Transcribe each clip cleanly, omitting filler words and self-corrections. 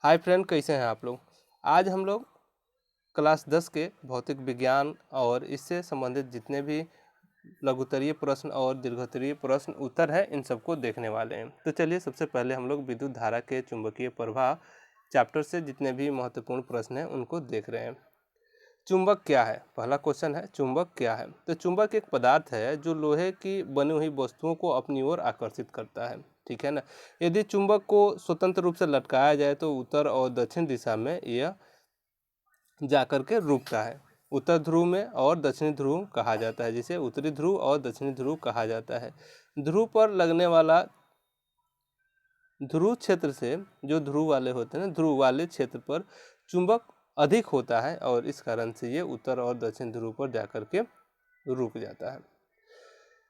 Hi friend, कैसे हैं आप लोग। आज हम लोग क्लास 10 के भौतिक विज्ञान और इससे संबंधित जितने भी लघुत्तरीय प्रश्न और दीर्घोत्तरीय प्रश्न उत्तर है इन सबको देखने वाले हैं। तो चलिए सबसे पहले हम लोग विद्युत धारा के चुंबकीय प्रवाह चैप्टर से जितने भी महत्वपूर्ण प्रश्न हैं उनको देख रहे हैं। चुंबक क्या है? पहला क्वेश्चन है, चुंबक क्या है? तो चुंबक एक पदार्थ है जो लोहे की बनी हुई वस्तुओं को अपनी ओर आकर्षित करता है। ठीक है ना। यदि चुंबक को स्वतंत्र रूप से लटकाया जाए तो उत्तर और दक्षिण दिशा में यह जाकर के रुकता है। उत्तर ध्रुव में और दक्षिणी ध्रुव कहा जाता है, जिसे उत्तरी ध्रुव और दक्षिणी ध्रुव कहा जाता है। ध्रुव पर लगने वाला ध्रुव क्षेत्र से जो ध्रुव वाले होते हैं, ध्रुव वाले क्षेत्र पर चुंबक अधिक होता है और इस कारण से ये उत्तर और दक्षिण ध्रुव पर जाकर के रुक जाता है।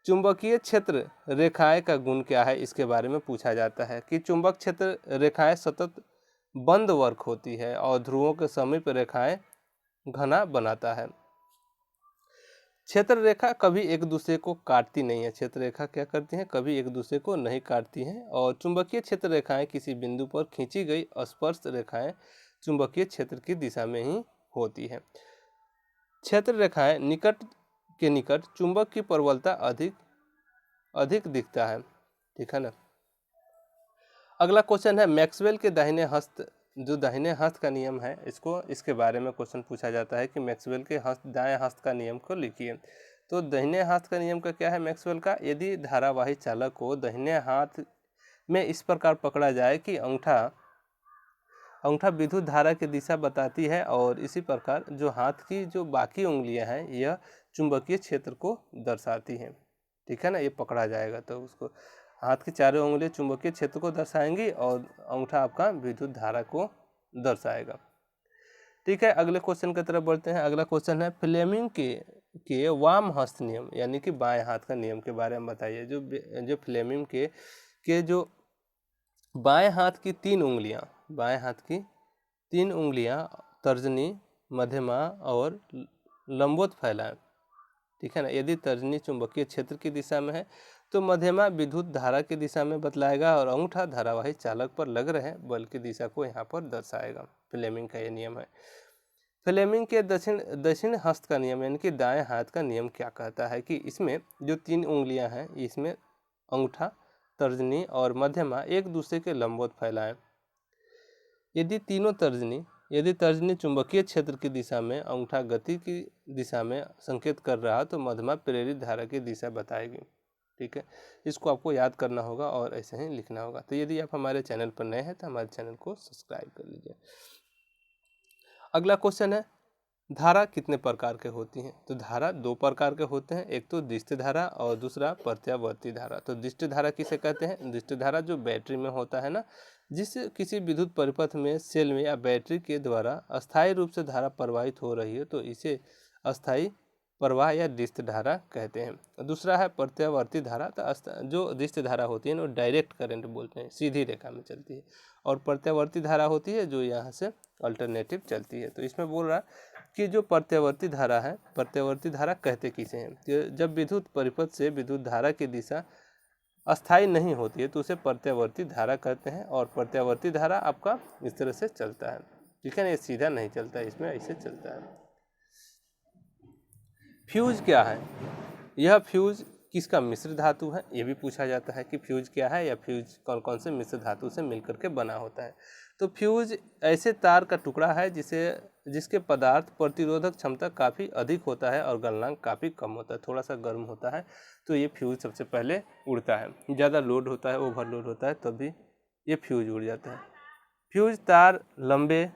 चुंबकीय क्षेत्र रेखाएं का गुण क्या है, इसके बारे में पूछा जाता है कि चुंबक क्षेत्र रेखाएं सतत बंद वर्क होती है और ध्रुवों के समीप रेखाएं घना बनाता है। क्षेत्र रेखा कभी एक दूसरे को काटती नहीं है। क्षेत्र रेखा क्या करती हैं? कभी एक दूसरे को नहीं काटती हैं। और चुंबकीय क्षेत्र रेखाएं किसी बिंदु पर खींची गई स्पर्श रेखाएं चुंबकीय क्षेत्र की दिशा में ही होती है। क्षेत्र रेखाएं निकट के निकट चुंबक की प्रबलता अधिक दिखता है। ठीक है ना। अगला क्वेश्चन है, मैक्सवेल के दाहिने हस्त जो दाहिने हस्त का नियम है इसके बारे में क्वेश्चन पूछा जाता है कि मैक्सवेल के दाएं हस्त का नियम को लिखिए। तो दाहिने हाथ का नियम का क्या है मैक्सवेल का? यदि धारावाही चालक को दाहिने हाथ में इस प्रकार पकड़ा जाए कि अंगूठा विद्युत धारा की दिशा बताती है और इसी प्रकार जो हाथ की जो बाकी उंगलियां हैं यह चुंबकीय क्षेत्र को दर्शाती हैं। ठीक है ना। ये पकड़ा जाएगा तो उसको हाथ की चारों उंगलियां चुंबकीय क्षेत्र को दर्शाएंगी और अंगूठा आपका विद्युत धारा को दर्शाएगा। ठीक है, अगले क्वेश्चन की तरफ बढ़ते हैं। अगला क्वेश्चन है, फ्लेमिंग के वाम हस्त नियम यानी कि बाएं हाथ का नियम के बारे में बताइए। जो फ्लेमिंग के जो बाएं हाथ की तीन उंगलियां तर्जनी, मध्यमा और लंबवत फैलाएं। ठीक है ना। यदि तर्जनी चुंबकीय क्षेत्र की दिशा में है तो मध्यमा विद्युत धारा की दिशा में बतलाएगा और अंगूठा धारावाही चालक पर लग रहे बल की दिशा को यहाँ पर दर्शाएगा। फ्लेमिंग का ये नियम है। फ्लेमिंग के दक्षिण हस्त का नियम यानी कि दाएं हाथ का नियम क्या कहता है कि इसमें जो तीन उंगलियां हैं इसमें अंगूठा, तर्जनी और मध्यमा एक दूसरे के लंबवत फैलाएं। यदि तर्जनी चुंबकीय क्षेत्र की दिशा में, अंगूठा गति की दिशा में संकेत कर रहा तो मध्यमा प्रेरित धारा की दिशा बताएगी। ठीक है, इसको आपको याद करना होगा और ऐसे ही लिखना होगा। तो यदि आप हमारे चैनल पर नए हैं तो हमारे चैनल को सब्सक्राइब कर लीजिए। अगला क्वेश्चन है, धारा कितने प्रकार के होती हैं? तो धारा दो प्रकार के होते हैं, एक तो दिष्ट धारा और दूसरा प्रत्यावर्ती धारा। तो दिष्ट धारा किसे कहते हैं? दिष्ट धारा जो बैटरी में होता है ना, जिससे किसी विद्युत परिपथ में सेल में या बैटरी के द्वारा अस्थायी रूप से धारा प्रवाहित हो रही है तो इसे अस्थायी प्रवाह या दिष्ट धारा कहते हैं। दूसरा है प्रत्यावर्ती धारा। तो जो दिष्ट धारा होती है ना, डायरेक्ट करंट बोलते हैं, सीधी रेखा में चलती है। और प्रत्यावर्ती धारा होती है जो यहाँ से अल्टरनेटिव चलती है। तो इसमें बोल रहा कि जो प्रत्यावर्ती धारा है, प्रत्यावर्ती धारा कहते किसे हैं? कि जब विद्युत परिपथ से विद्युत धारा की दिशा अस्थायी नहीं होती है तो उसे प्रत्यावर्ती धारा कहते हैं। और प्रत्यावर्ती धारा आपका इस तरह से चलता है। ठीक है ना, ये सीधा नहीं चलता है, इसमें ऐसे चलता है। फ्यूज क्या है? यह फ्यूज किसका मिश्र धातु है? ये भी पूछा जाता है कि फ्यूज क्या है या फ्यूज कौन कौन से मिश्र धातु से मिलकर के बना होता है। तो फ्यूज ऐसे तार का टुकड़ा है जिसके पदार्थ प्रतिरोधक क्षमता काफ़ी अधिक होता है और गलनांक काफ़ी कम होता है, थोड़ा सा गर्म होता है। तो ये फ्यूज सबसे पहले उड़ता है। ज़्यादा लोड होता है, ओवरलोड होता है, तभी ये फ्यूज उड़ जाता है। फ्यूज तार लंबे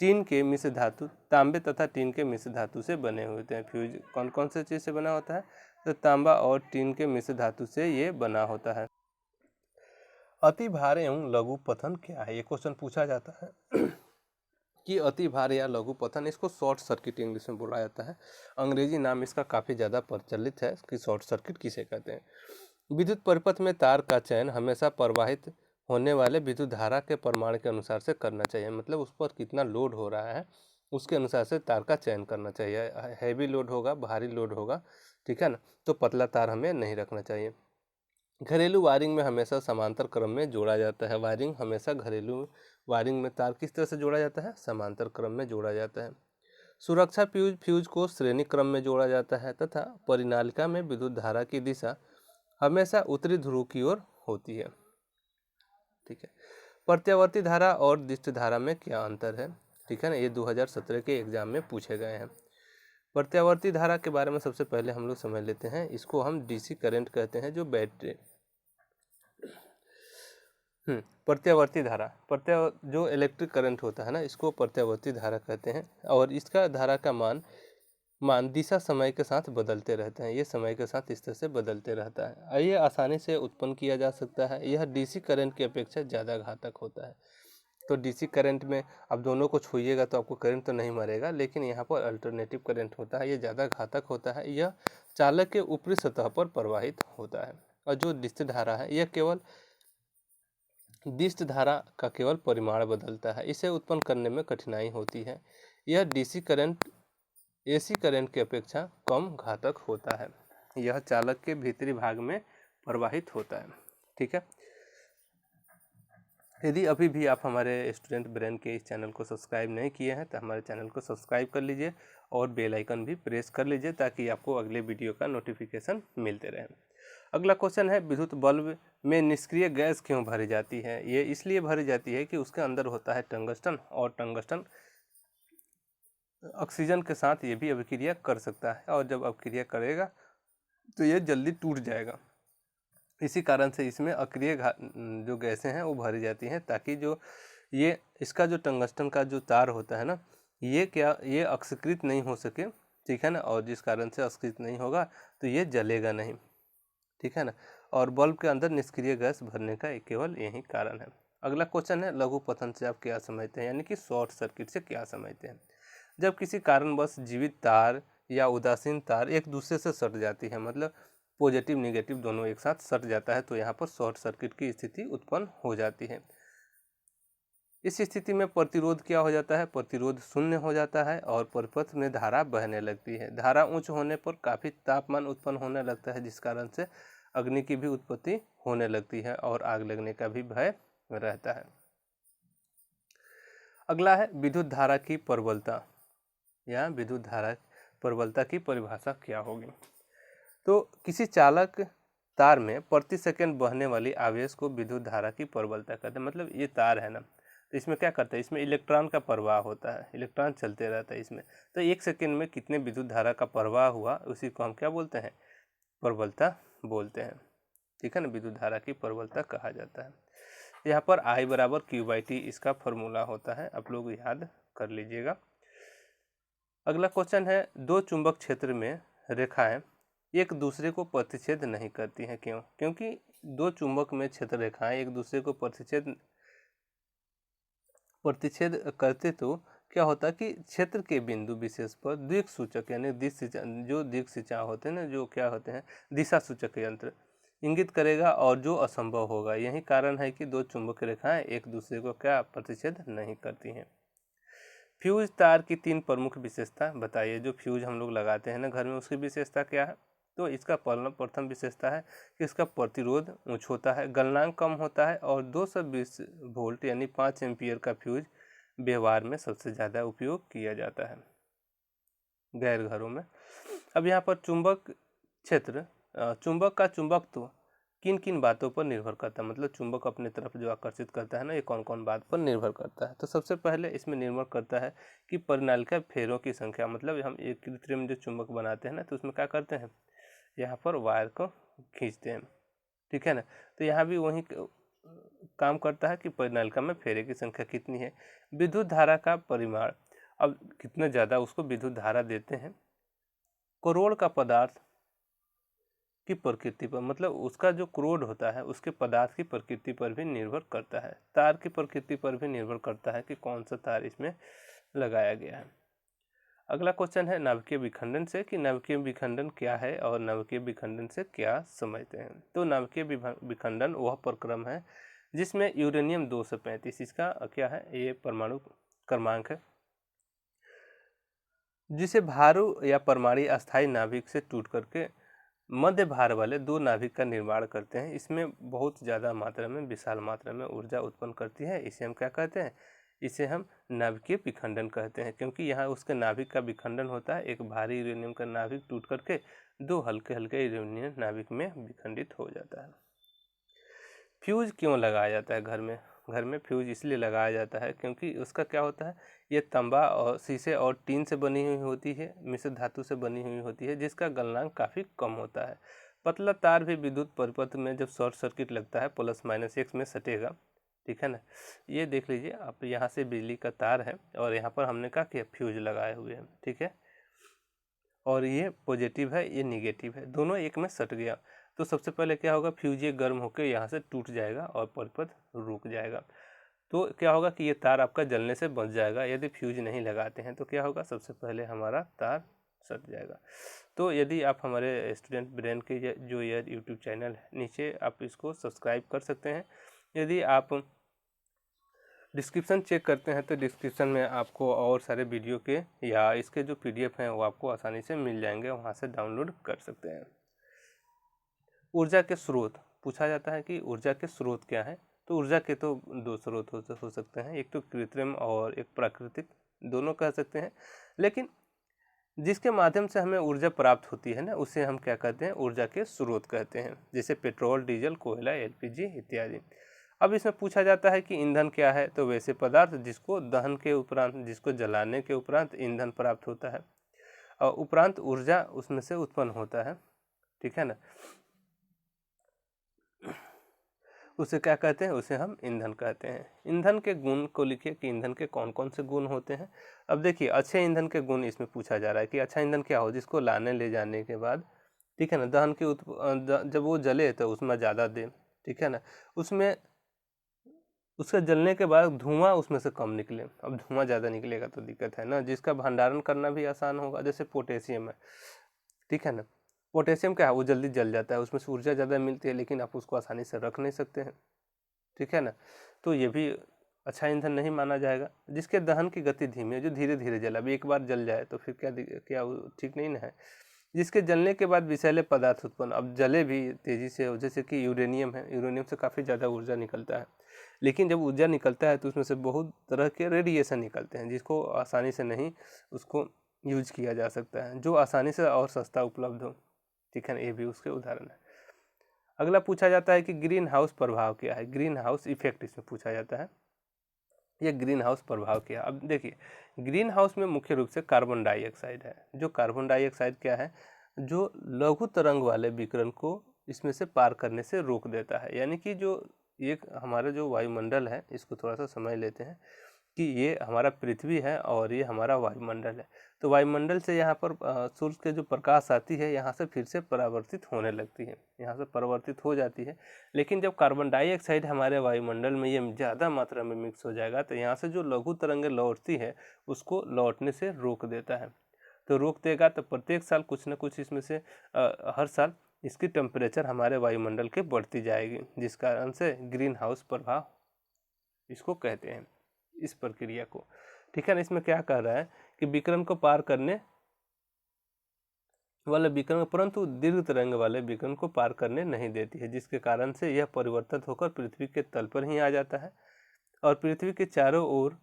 टीन के मिश्र धातु, तांबे तथा टीन के मिश्र धातु से बने होते हैं। फ्यूज कौन कौन से चीज़ से बना होता है? तो तांबा और टीन के मिश्र धातु से ये बना होता है। अति भार एवं लघु पतन क्या है? ये क्वेश्चन पूछा जाता है कि अति भार या लघु पतन, इसको शॉर्ट सर्किट इंग्लिश में बोला जाता है। अंग्रेजी नाम इसका काफ़ी ज़्यादा प्रचलित है कि शॉर्ट सर्किट किसे कहते हैं। विद्युत परिपथ में तार का चयन हमेशा प्रवाहित होने वाले विद्युत धारा के परिमाण के अनुसार से करना चाहिए। मतलब उस पर कितना लोड हो रहा है उसके अनुसार से तार का चयन करना चाहिए। हैवी लोड होगा, भारी लोड होगा, ठीक है ना, तो पतला तार हमें नहीं रखना चाहिए। घरेलू वायरिंग में हमेशा समांतर क्रम में जोड़ा जाता है। वायरिंग हमेशा घरेलू वायरिंग में तार किस तरह से जोड़ा जाता है, समांतर क्रम में जोड़ा जाता है। सुरक्षा फ्यूज को श्रेणी क्रम में जोड़ा जाता है तथा परिनालिका में विद्युत धारा की दिशा हमेशा उत्तरी ध्रुव की ओर होती है। ठीक है, प्रत्यावर्ती धारा और दिष्ट धारा में क्या अंतर है? ठीक है ना, ये 2017 के एग्जाम में पूछे गए हैं। प्रत्यावर्ती धारा के बारे में सबसे पहले हम लोग समझ लेते हैं। इसको हम डीसी करंट कहते हैं, जो बैटरी प्रत्यावर्ती धारा जो इलेक्ट्रिक करंट होता है ना, इसको प्रत्यावर्ती धारा कहते हैं। और इसका धारा का मान दिशा समय के साथ बदलते रहते हैं। ये समय के साथ इस तरह से बदलते रहता है। ये आसानी से उत्पन्न किया जा सकता है। यह डीसी करंट की अपेक्षा ज़्यादा घातक होता है। तो डीसी करंट में आप दोनों को छूइएगा तो आपको करंट तो नहीं मरेगा, लेकिन यहाँ पर अल्टरनेटिव करंट होता है, ये ज़्यादा घातक होता है। यह चालक के ऊपरी सतह पर प्रवाहित होता है। और जो डिस्च धारा है, यह केवल डिस्च धारा का केवल परिमाण बदलता है। इसे उत्पन्न करने में कठिनाई होती है। यह डीसी करंट एसी करंट की अपेक्षा कम घातक होता है। यह चालक के भीतरी भाग में प्रवाहित होता है। ठीक है, यदि अभी भी आप हमारे स्टूडेंट ब्रेन के इस चैनल को सब्सक्राइब नहीं किए हैं तो हमारे चैनल को सब्सक्राइब कर लीजिए और बेल आइकन भी प्रेस कर लीजिए, ताकि आपको अगले वीडियो का नोटिफिकेशन मिलते रहे। अगला क्वेश्चन है, विद्युत बल्ब में निष्क्रिय गैस क्यों भरी जाती है? ये इसलिए भरी जाती है कि उसके अंदर होता है टंगस्टन, और टंगस्टन ऑक्सीजन के साथ ये भी अभिक्रिया कर सकता है, और जब अभिक्रिया करेगा तो ये जल्दी टूट जाएगा। इसी कारण से इसमें अक्रिय जो गैसें हैं वो भरी जाती हैं, ताकि जो ये इसका जो टंगस्टन का जो तार होता है ना, ये ऑक्सीकृत नहीं हो सके। ठीक है ना, और जिस कारण से ऑक्सीकृत नहीं होगा तो ये जलेगा नहीं। ठीक है ना, और बल्ब के अंदर निष्क्रिय गैस भरने का केवल यही कारण है। अगला क्वेश्चन है, लघु पतन से आप क्या समझते हैं, यानी कि शॉर्ट सर्किट से क्या समझते हैं? जब किसी कारणवश जीवित तार या उदासीन तार एक दूसरे से सट जाती है, मतलब पॉजिटिव निगेटिव दोनों एक साथ सट जाता है, तो यहाँ पर शॉर्ट सर्किट की स्थिति उत्पन्न हो जाती है। इस स्थिति में प्रतिरोध क्या हो जाता है? प्रतिरोध शून्य हो जाता है और परिपथ में धारा बहने लगती है। धारा उच्च होने पर काफ़ी तापमान उत्पन्न होने लगता है, जिस कारण से अग्नि की भी उत्पत्ति होने लगती है और आग लगने का भी भय रहता है। अगला है, विद्युत धारा की प्रबलता या विद्युत धारा प्रबलता की परिभाषा क्या होगी? तो किसी चालक तार में प्रति सेकंड बहने वाली आवेश को विद्युत धारा की प्रबलता कहते हैं। मतलब ये तार है ना, तो इसमें क्या करता है, इसमें इलेक्ट्रॉन का प्रवाह होता है, इलेक्ट्रॉन चलते रहता है इसमें। तो एक सेकंड में कितने विद्युत धारा का प्रवाह हुआ, उसी को हम क्या बोलते हैं? प्रबलता बोलते हैं। ठीक है ना, विद्युत धारा की प्रबलता कहा जाता है। यहाँ पर I बराबर Q/T इसका फॉर्मूला होता है, आप लोग याद कर लीजिएगा। अगला क्वेश्चन है, दो चुंबक क्षेत्र में रेखाएं एक दूसरे को प्रतिच्छेद नहीं करती हैं, क्यों? क्योंकि दो चुंबक में क्षेत्र रेखाएं एक दूसरे को प्रतिच्छेद करते तो क्या होता कि क्षेत्र के बिंदु विशेष पर दिक् सूचक यानी दिक् सूचक होते हैं ना, जो क्या होते हैं, दिशा सूचक यंत्र इंगित करेगा, और जो असंभव होगा। यही कारण है कि दो चुंबक रेखाएं एक दूसरे को क्या प्रतिच्छेद नहीं करती हैं। फ्यूज तार की 3 प्रमुख विशेषता बताइए। जो फ्यूज हम लोग लगाते हैं ना घर में, उसकी विशेषता क्या है? तो इसका प्रथम विशेषता है कि इसका प्रतिरोध उच्च होता है, गलनांक कम होता है, और 220 वोल्ट यानी 5 एम्पियर का फ्यूज व्यवहार में सबसे ज़्यादा उपयोग किया जाता है गैर घरों में। अब यहाँ पर चुंबक क्षेत्र, चुंबक का चुंबकत्व किन किन बातों पर निर्भर करता है? मतलब चुंबक अपने तरफ जो आकर्षित करता है ना, ये कौन कौन बात पर निर्भर करता है? तो सबसे पहले इसमें निर्भर करता है कि परिनालिका फेरों की संख्या। मतलब हम एक कृत्रिम जो चुंबक बनाते हैं ना, तो उसमें क्या करते हैं, यहाँ पर वायर को खींचते हैं। ठीक है ना, तो यहाँ भी वही काम करता है कि परिनालिका में फेरे की संख्या कितनी है। विद्युत धारा का परिमाण, अब कितना ज़्यादा उसको विद्युत धारा देते हैं, करोड़ का पदार्थ की प्रकृति पर, मतलब उसका जो क्रोड होता है उसके पदार्थ की प्रकृति पर भी निर्भर करता है। तार की प्रकृति पर भी निर्भर करता है कि कौन सा तार इसमें लगाया गया है। अगला क्वेश्चन है, नाभिकीय विखंडन से, कि नाभिकीय विखंडन क्या है और नाभिकीय विखंडन से क्या समझते हैं? तो नाभिकीय विखंडन वह प्रक्रम है जिसमें यूरेनियम 235, इसका क्या है, ये परमाणु क्रमांक है, जिसे भारू या परमाणु अस्थायी नाभिक से टूट करके मध्य भार वाले दो नाभिक का निर्माण करते हैं। इसमें बहुत ज़्यादा मात्रा में, विशाल मात्रा में ऊर्जा उत्पन्न करती है। इसे हम क्या कहते हैं? इसे हम नाभिकीय विखंडन कहते हैं, क्योंकि यहाँ उसके नाभिक का विखंडन होता है। एक भारी यूरेनियम का नाभिक टूट करके दो हल्के हल्के यूरेनियम नाभिक में विखंडित हो जाता है। फ्यूज क्यों लगाया जाता है घर में? घर में फ्यूज इसलिए लगाया जाता है क्योंकि उसका क्या होता है, ये तांबा और शीशे और टीन से बनी हुई होती है, मिश्र धातु से बनी हुई होती है, जिसका गलनांक काफ़ी कम होता है। पतला तार भी विद्युत परिपथ में जब शॉर्ट सर्किट लगता है +- में सटेगा, ठीक है ना। ये देख लीजिए आप, यहाँ से बिजली का तार है और यहाँ पर हमने क्या किया, फ्यूज लगाए हुए हैं, ठीक है। और ये पॉजिटिव है, ये निगेटिव है, दोनों एक में सट गया। तो सबसे पहले क्या होगा, फ्यूज ये गर्म होकर यहाँ से टूट जाएगा और परिपथ रुक जाएगा। तो क्या होगा कि ये तार आपका जलने से बच जाएगा। यदि फ्यूज नहीं लगाते हैं तो क्या होगा, सबसे पहले हमारा तार सट जाएगा। तो यदि आप हमारे स्टूडेंट ब्रेन के जो यह यूट्यूब चैनल है, नीचे आप इसको सब्सक्राइब कर सकते हैं। यदि आप डिस्क्रिप्शन चेक करते हैं तो डिस्क्रिप्शन में आपको और सारे वीडियो के या इसके जो PDF हैं वो आपको आसानी से मिल जाएंगे, वहाँ से डाउनलोड कर सकते हैं। ऊर्जा के स्रोत पूछा जाता है कि ऊर्जा के स्रोत क्या है। तो ऊर्जा के तो दो स्रोत हो सकते हैं, एक तो कृत्रिम और एक प्राकृतिक, दोनों कह सकते हैं। लेकिन जिसके माध्यम से हमें ऊर्जा प्राप्त होती है ना, उसे हम क्या कहते हैं, ऊर्जा के स्रोत कहते हैं, जैसे पेट्रोल, डीजल, कोयला, LPG इत्यादि। अब इसमें पूछा जाता है कि ईंधन क्या है। तो वैसे पदार्थ जिसको दहन के उपरांत, जिसको जलाने के उपरांत ईंधन प्राप्त होता है और उपरांत ऊर्जा उसमें से उत्पन्न होता है, ठीक है ना, उसे क्या कहते हैं, उसे हम ईंधन कहते हैं। ईंधन के गुण को लिखिए कि ईंधन के कौन कौन से गुण होते हैं। अब देखिए, अच्छे ईंधन के गुण इसमें पूछा जा रहा है कि अच्छा ईंधन क्या हो, जिसको लाने ले जाने के बाद, ठीक है ना, दहन के जब वो जले तो उसमें ज़्यादा दे, ठीक है ना, उसमें उसके जलने के बाद धुआं उसमें से कम निकले। अब धुआं ज़्यादा निकलेगा तो दिक्कत है ना। जिसका भंडारण करना भी आसान होगा, जैसे पोटेशियम है, ठीक है ना। पोटेशियम क्या है, वो जल्दी जल जाता है, उसमें से ऊर्जा ज़्यादा मिलती है, लेकिन आप उसको आसानी से रख नहीं सकते हैं, ठीक है ना। तो ये भी अच्छा ईंधन नहीं माना जाएगा। जिसके दहन की गति धीमी है, जो धीरे धीरे जला, अभी एक बार जल जाए तो फिर क्या ठीक नहीं ना है। जिसके जलने के बाद विषैले पदार्थ उत्पन्न, अब जले भी तेजी से, जैसे कि यूरेनियम है, यूरेनियम से काफ़ी ज़्यादा ऊर्जा निकलता है, लेकिन जब ऊर्जा निकलता है तो उसमें से बहुत तरह के रेडिएशन निकलते हैं, जिसको आसानी से नहीं उसको यूज किया जा सकता है, जो आसानी से और सस्ता उपलब्ध हो, ठीक है ना। ये भी उसके उदाहरण है। अगला पूछा जाता है कि ग्रीन हाउस प्रभाव क्या है। ग्रीन हाउस इफेक्ट इसमें पूछा जाता है। ये ग्रीन हाउस प्रभाव क्या है। अब देखिए, ग्रीन हाउस में मुख्य रूप से कार्बन डाइऑक्साइड है। जो कार्बन डाइऑक्साइड क्या है, जो लघु तरंग वाले विकिरण को इसमें से पार करने से रोक देता है। यानी कि जो एक हमारा जो वायुमंडल है, इसको थोड़ा सा समझ लेते हैं कि ये हमारा पृथ्वी है और ये हमारा वायुमंडल है। तो वायुमंडल से यहाँ पर सूर्य के जो प्रकाश आती है, यहाँ से फिर से परावर्तित होने लगती है, यहाँ से परावर्तित हो जाती है। लेकिन जब कार्बन डाइऑक्साइड हमारे वायुमंडल में ये ज़्यादा मात्रा में मिक्स हो जाएगा, तो यहाँ से जो लघु तरंगें लौटती है उसको लौटने से रोक देता है। तो रोक देगा तो प्रत्येक साल कुछ न कुछ इसमें से हर साल इसकी टेम्परेचर हमारे वायुमंडल के बढ़ती जाएगी, जिस कारण से ग्रीन हाउस प्रभाव इसको कहते हैं, इस प्रक्रिया को, ठीक है ना। इसमें क्या कह रहा है कि विकिरण को पार करने वाले विकिरण, परंतु दीर्घ तरंग वाले विकिरण को पार करने नहीं देती है, जिसके कारण से यह परिवर्तित होकर पृथ्वी के तल पर ही आ जाता है और पृथ्वी के चारों ओर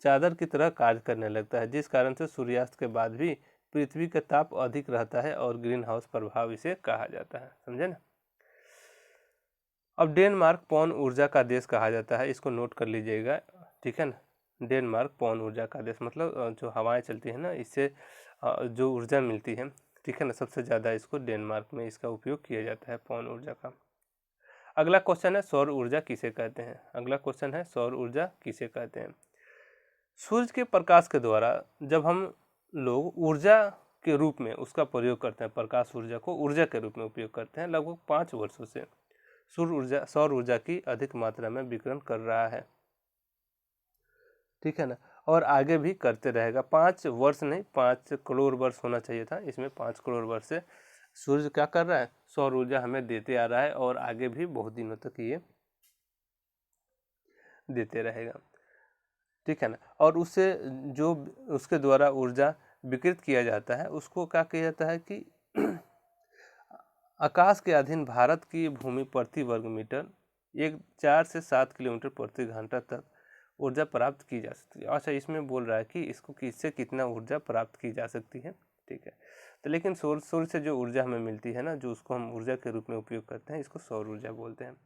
चादर की तरह कार्य करने लगता है, जिस कारण से सूर्यास्त के बाद भी पृथ्वी का ताप अधिक रहता है और ग्रीन हाउस प्रभाव इसे कहा जाता है, समझे ना। अब डेनमार्क पवन ऊर्जा का देश कहा जाता है, इसको नोट कर लीजिएगा, ठीक है ना। डेनमार्क पवन ऊर्जा का देश, मतलब जो हवाएं चलती है ना, इससे जो ऊर्जा मिलती है, ठीक है ना, सबसे ज़्यादा इसको डेनमार्क में इसका उपयोग किया जाता है, पवन ऊर्जा का। अगला क्वेश्चन है, सौर ऊर्जा किसे कहते हैं। अगला क्वेश्चन है, सौर ऊर्जा किसे कहते हैं। सूर्य के प्रकाश के द्वारा जब हम लोग ऊर्जा के रूप में उसका प्रयोग करते हैं, प्रकाश ऊर्जा को ऊर्जा के रूप में उपयोग करते हैं, लगभग 5 वर्षों से सौर ऊर्जा की अधिक मात्रा में विकिरण कर रहा है, ठीक है ना, और आगे भी करते रहेगा। 5 वर्ष नहीं, 5 करोड़ वर्ष होना चाहिए था, इसमें 5 करोड़ वर्ष से सूर्य क्या कर रहा है, सौर ऊर्जा हमें देते आ रहा है और आगे भी बहुत दिनों तक ये देते रहेगा, ठीक है ना। और उससे जो उसके द्वारा ऊर्जा विकिरित किया जाता है उसको क्या किया जाता है कि आकाश के अधीन भारत की भूमि प्रति वर्ग मीटर 4 से 7 किलोमीटर प्रति घंटा तक ऊर्जा प्राप्त की जा सकती है। अच्छा, इसमें बोल रहा है कि इसको किससे कितना ऊर्जा प्राप्त की जा सकती है, ठीक है। तो लेकिन सूर्य से जो ऊर्जा हमें मिलती है ना, जो उसको हम ऊर्जा के रूप में उपयोग करते हैं, इसको सौर ऊर्जा बोलते हैं।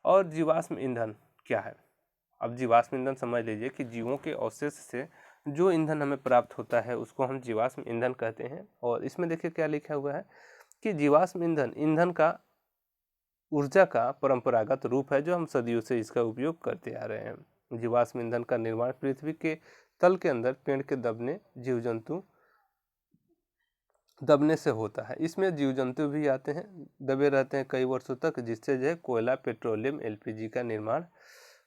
और जीवाश्म ईंधन क्या है? अब जीवाश्म ईंधन समझ लीजिए कि जीवों के अवशेष से जो ईंधन हमें प्राप्त होता है उसको हम जीवाश्म ईंधन कहते हैं। और इसमें देखिए क्या लिखा हुआ है कि जीवाश्म ईंधन ईंधन का ऊर्जा का परंपरागत रूप है जो हम सदियों से इसका उपयोग करते आ रहे हैं। जीवाश्म ईंधन का निर्माण पृथ्वी के तल के अंदर पेड़ के दबने जीव जंतु दबने से होता है। इसमें जीव जंतु भी आते हैं, दबे रहते हैं कई वर्षों तक, जिससे जो है कोयला, पेट्रोलियम, एलपीजी का निर्माण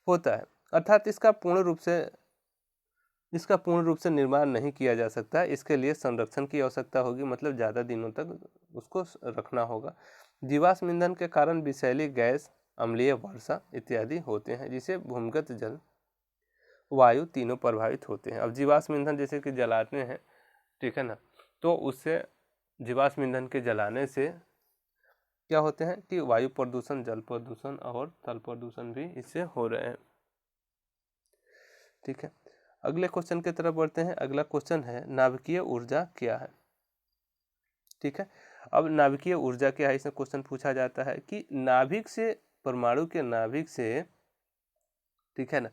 होता है। अर्थात इसका पूर्ण रूप से निर्माण नहीं किया जा सकता। इसके लिए संरक्षण की आवश्यकता होगी, मतलब ज़्यादा दिनों तक उसको रखना होगा। जीवाश्म ईंधन के कारण विषैली गैस, अम्लीय वर्षा इत्यादि होते हैं, जिसे भूमिगत जल, वायु तीनों प्रभावित होते हैं। अब जीवाश्म ईंधन जैसे कि जलाते हैं, ठीक है ना, तो उससे जीवाश्म ईंधन के जलाने से क्या होते हैं कि वायु प्रदूषण, जल प्रदूषण और थल प्रदूषण भी इससे हो रहे हैं, ठीक है। अगले क्वेश्चन की तरफ बढ़ते हैं। अगला क्वेश्चन है नाभिकीय ऊर्जा क्या है, ठीक है। अब नाभिकीय ऊर्जा क्या है, इसमें क्वेश्चन पूछा जाता है कि नाभिक से, परमाणु के नाभिक से, ठीक है ना,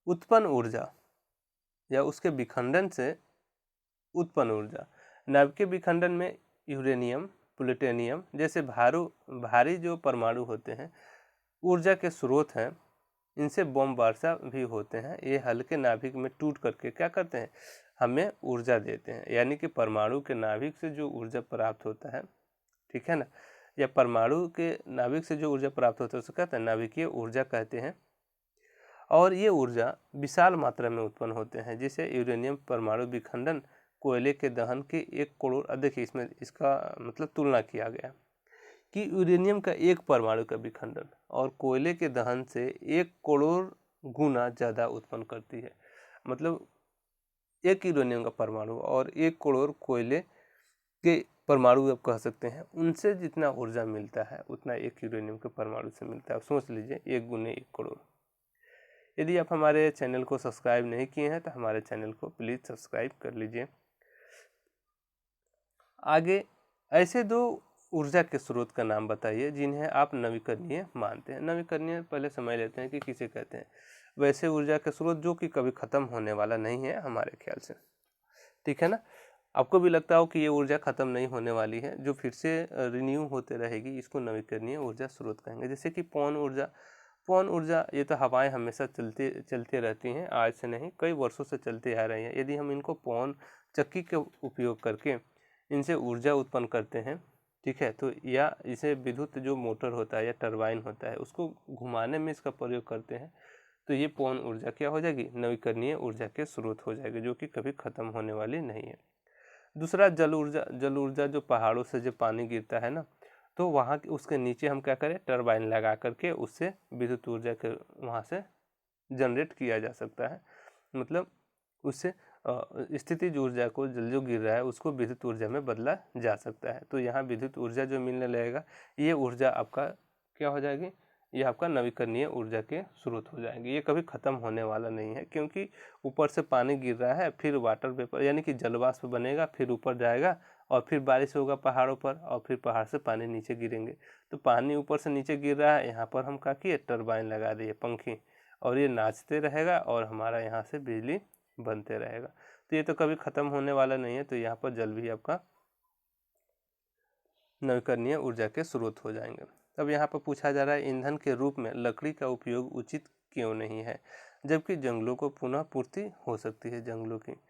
उत्पन्न ऊर्जा या उसके विखंडन से उत्पन्न ऊर्जा। नाभिकीय विखंडन में यूरेनियम, प्लूटोनियम जैसे भारी जो परमाणु होते हैं ऊर्जा के स्रोत हैं। इनसे बम वर्षा भी होते हैं। ये हल्के नाभिक में टूट करके क्या करते हैं, हमें ऊर्जा देते हैं। यानी कि परमाणु के नाभिक से जो ऊर्जा प्राप्त होता है, ठीक है ना, या परमाणु के नाभिक से जो ऊर्जा प्राप्त होता है उसको कहते हैं नाभिकीय ऊर्जा कहते हैं। और ये ऊर्जा विशाल मात्रा में उत्पन्न होते हैं, जैसे यूरेनियम परमाणु विखंडन कोयले के दहन के 1 करोड़, देखिए इसमें इसका मतलब तुलना किया गया कि यूरेनियम का 1 परमाणु का विखंडन और कोयले के दहन से 1 करोड़ गुना ज़्यादा उत्पन्न करती है। मतलब 1 यूरेनियम का परमाणु और 1 करोड़ कोयले के परमाणु आप कह सकते हैं, उनसे जितना ऊर्जा मिलता है उतना 1 यूरेनियम के परमाणु से मिलता है। आप सोच लीजिए 1 गुने 1 करोड़। यदि आप हमारे चैनल को सब्सक्राइब नहीं किए हैं तो हमारे चैनल को प्लीज़ सब्सक्राइब कर लीजिए। आगे ऐसे 2 ऊर्जा के स्रोत का नाम बताइए जिन्हें आप नवीकरणीय मानते हैं। नवीकरणीय पहले समझ लेते हैं कि किसे कहते हैं। वैसे ऊर्जा के स्रोत जो कि कभी ख़त्म होने वाला नहीं है हमारे ख्याल से, ठीक है ना। आपको भी लगता हो कि ये ऊर्जा ख़त्म नहीं होने वाली है, जो फिर से रिन्यू होते रहेगी, इसको नवीकरणीय ऊर्जा स्रोत कहेंगे। जैसे कि पवन ऊर्जा ये तो हवाएं हमेशा चलते रहती हैं, आज से नहीं कई वर्षों से चलते आ रही हैं। यदि हम इनको पवन चक्की के उपयोग करके इनसे ऊर्जा उत्पन्न करते हैं, ठीक है, तो या इसे विद्युत जो मोटर होता है या टरबाइन होता है उसको घुमाने में इसका प्रयोग करते हैं, तो ये पवन ऊर्जा क्या हो जाएगी, नवीकरणीय ऊर्जा के स्रोत हो जाएगी, जो कि कभी ख़त्म होने वाली नहीं है। दूसरा जल ऊर्जा जो पहाड़ों से जो पानी गिरता है ना, तो वहाँ उसके नीचे हम क्या करें, टरबाइन लगा करके उससे विद्युत ऊर्जा के वहाँ से जनरेट किया जा सकता है। मतलब उससे स्थितिज ऊर्जा को जो गिर रहा है उसको विद्युत ऊर्जा में बदला जा सकता है। तो यहाँ विद्युत ऊर्जा जो मिलने लगेगा, ये ऊर्जा आपका क्या हो जाएगी, ये आपका नवीकरणीय ऊर्जा के स्रोत हो जाएंगे। ये कभी ख़त्म होने वाला नहीं है, क्योंकि ऊपर से पानी गिर रहा है, फिर वाटर वेपर यानी कि जलवाष्प बनेगा, फिर ऊपर जाएगा और फिर बारिश होगा पहाड़ों पर, और फिर पहाड़ से पानी नीचे गिरेंगे। तो पानी ऊपर से नीचे गिर रहा है, यहाँ पर हम क्या किए, टरबाइन लगा दिए, पंखे, और ये नाचते रहेगा और हमारा यहाँ से बिजली बनते रहेगा। तो ये तो कभी ख़त्म होने वाला नहीं है। तो यहाँ पर जल भी आपका नवीकरणीय ऊर्जा के स्रोत हो जाएंगे। अब यहाँ पर पूछा जा रहा है ईंधन के रूप में लकड़ी का उपयोग उचित क्यों नहीं है, जबकि जंगलों को पुनः पूर्ति हो सकती है जंगलों की।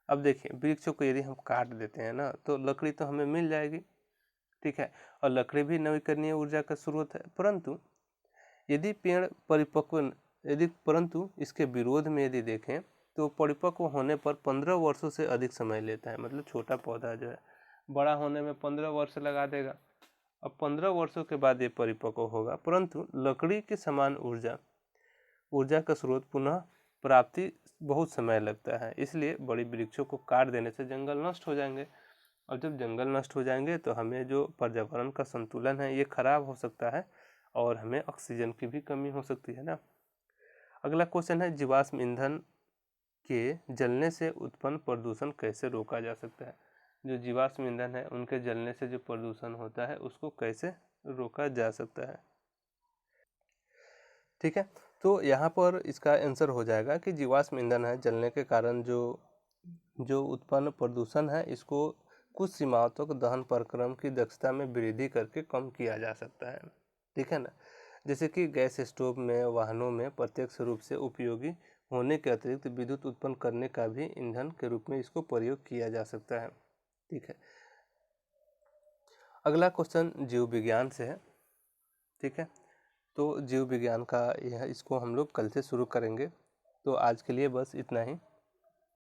अब देखिए, वृक्षों को यदि हम काट देते हैं ना, तो लकड़ी तो हमें मिल जाएगी, ठीक है, और लकड़ी भी नवीकरणीय ऊर्जा का स्रोत है। परंतु यदि पेड़ परंतु इसके विरोध में यदि देखें तो परिपक्व होने पर 15 वर्षों से अधिक समय लेता है। मतलब छोटा पौधा जो है बड़ा होने में 15 वर्ष लगा देगा, अब 15 वर्षों के बाद ये परिपक्व होगा। परंतु लकड़ी के समान ऊर्जा का स्रोत पुनः प्राप्ति बहुत समय लगता है, इसलिए बड़ी वृक्षों को काट देने से जंगल नष्ट हो जाएंगे। और जब जंगल नष्ट हो जाएंगे तो हमें जो पर्यावरण का संतुलन है ये खराब हो सकता है और हमें ऑक्सीजन की भी कमी हो सकती है ना। अगला क्वेश्चन है, जीवाश्म ईंधन के जलने से उत्पन्न प्रदूषण कैसे रोका जा सकता है। जो जीवाश्म ईंधन है उनके जलने से जो प्रदूषण होता है उसको कैसे रोका जा सकता है। ठीक है, तो यहाँ पर इसका आंसर हो जाएगा कि जीवाश्म ईंधन है जलने के कारण जो जो उत्पन्न प्रदूषण है इसको कुछ सीमाओं तक दहन प्रक्रम की दक्षता में वृद्धि करके कम किया जा सकता है। ठीक है ना, जैसे कि गैस स्टोव में, वाहनों में प्रत्यक्ष रूप से उपयोगी होने के अतिरिक्त विद्युत उत्पन्न करने का भी ईंधन के रूप में इसको प्रयोग किया जा सकता है। ठीक है, अगला क्वेश्चन जीव विज्ञान से है। ठीक है, तो जीव विज्ञान का यह इसको हम लोग कल से शुरू करेंगे। तो आज के लिए बस इतना ही।